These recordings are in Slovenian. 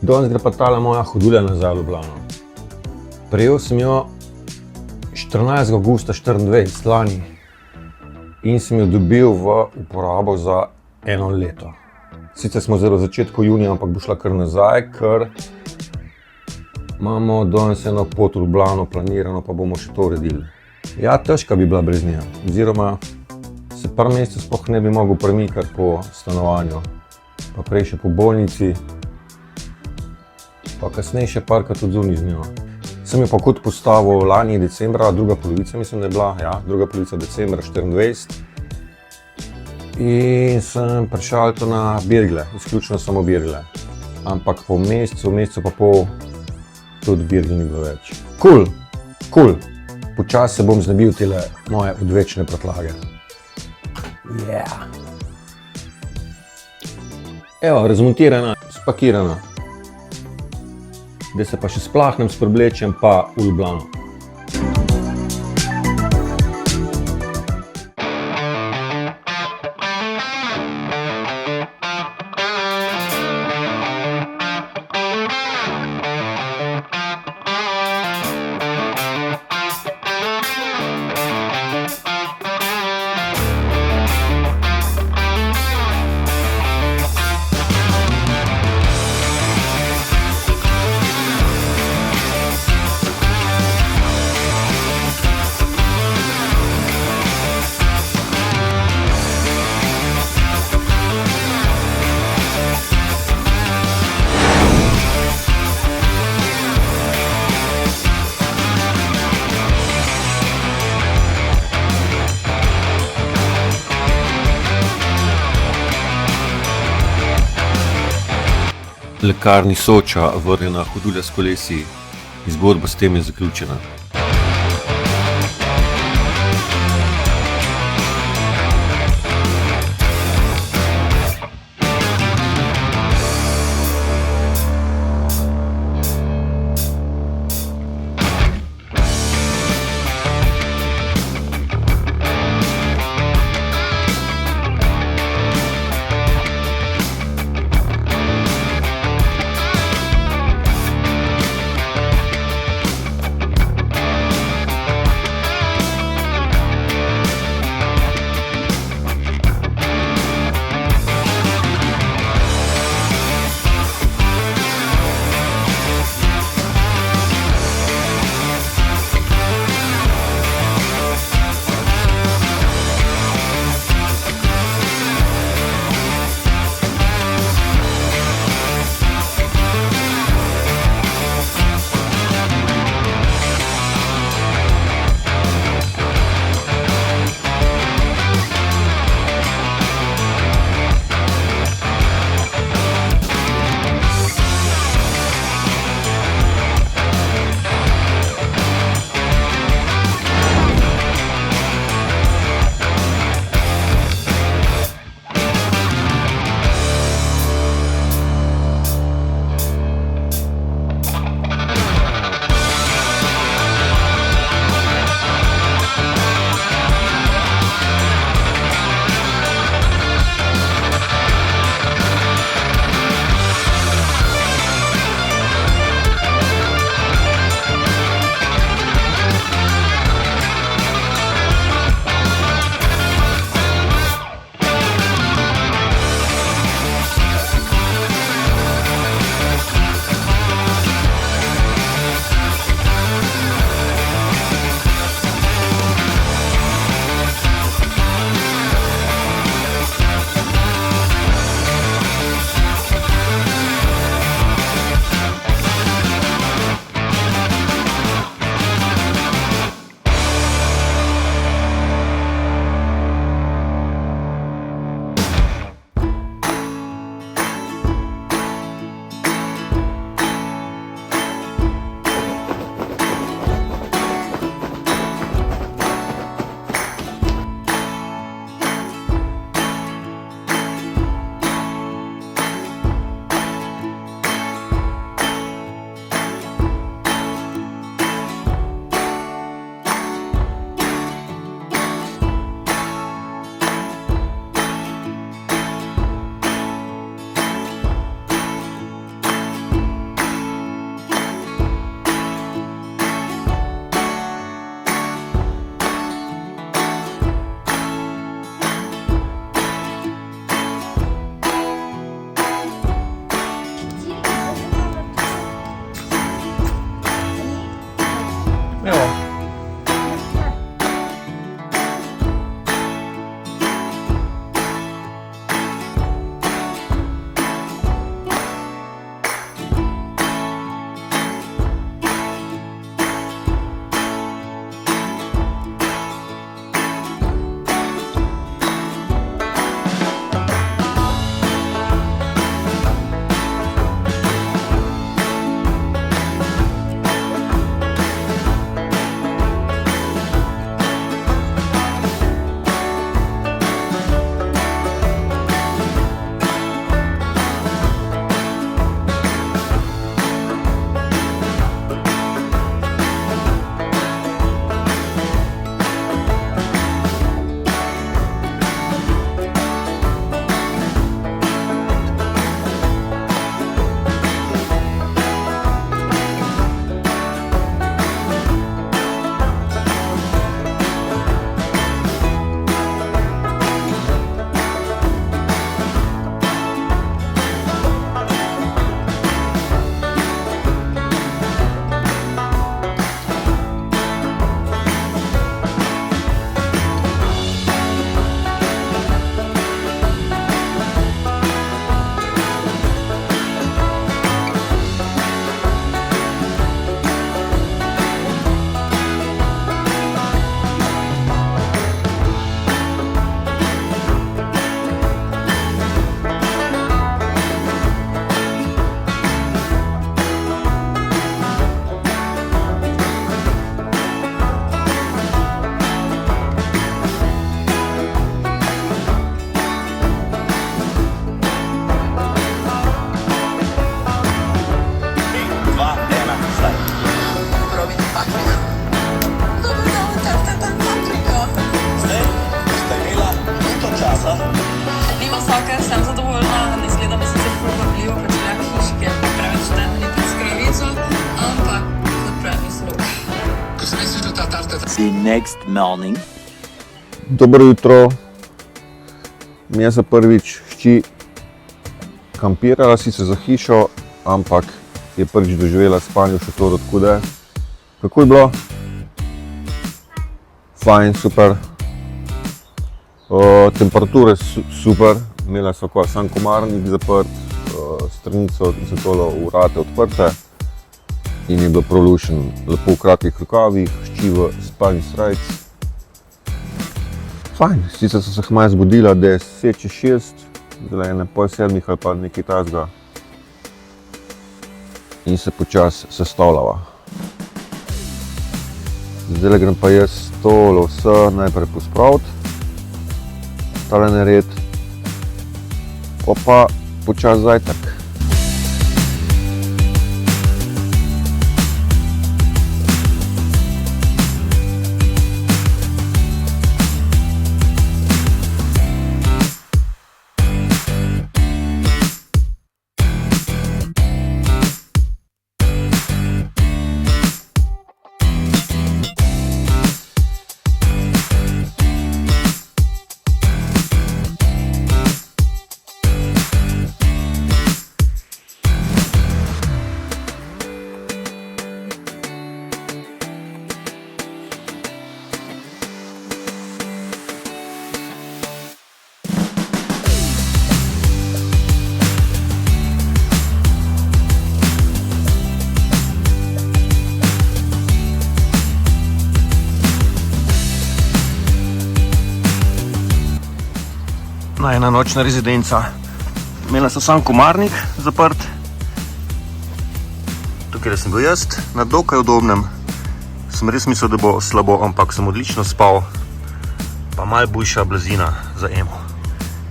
Danes gre pa tale moja hodulja nazaj v Ljubljano. Prejel sem jo 14. avgusta 2024 lani in sem jo dobil v uporabo za 1 leto. Sicer smo zdaj v začetku junija, ampak bo šla kar nazaj, ker imamo danes eno pot v Ljubljano planirano, pa bomo še to uredili. Ja, težka bi bila brez nje, oziroma se par mesecev sploh ne bi mogel premikati po stanovanju, pa prej še po bolnici, pa kasneje še parkrat tudi zunaj z njo. Sem jo pa kot postavil lani decembra, druga polovica mislim, da je bila, ja, druga polovica decembra 2024. In sem prišel to na birgle, izključno samo birgle. Ampak po mesecu pa pol, tudi birgle ni bilo več. Kul. Počasi se bom znebil tele moje odvečne prtljage. Evo, razmontirana, spakirana. Zdaj se pa še splahnem s preoblečem pa v Ljubljano. Lekarni Soča, vrnjena hodulja s kolesi, zgodba s tem je zaključena. jaz sem zadovoljna, ne izgleda mi sicer privabljivo, pač taka hiša, ki je preveč temni pod skravico, ampak kot pravi slog. The next morning. Dobro jutro. Mija se prvič hči kampirala sicer za hišo, ampak je prvič doživela spanje v šotoru od kude. Kako je bilo? Fajn, super. Temperature super, imela so sam komarnik zaprt, stranico in tole vrate odprte in je bilo prav lušno, lepo v kratkih rokavih, hči v spalni srajc. Fajn, sicer so se hmaj zbudila, da je 6:06, zdaj je 6:30 ali pa nekaj takega in se počasi sestavljava. Zdaj grem pa jaz tole vse najprej pospraviti, tale nared, pa počasi zajtrk. Ena nočna rezidenca. Imela sem sam komarnik zaprt. Tukaj sem bil jaz, na dokaj udobnem. Sem res mislil, da bo slabo, ampak sem odlično spal. Pa malo bujša blazina za Emo,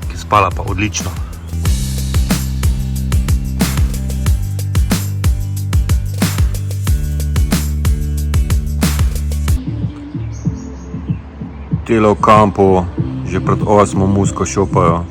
ki je spala pa odlično. Tele v kampu že pred 8 musko šopajo.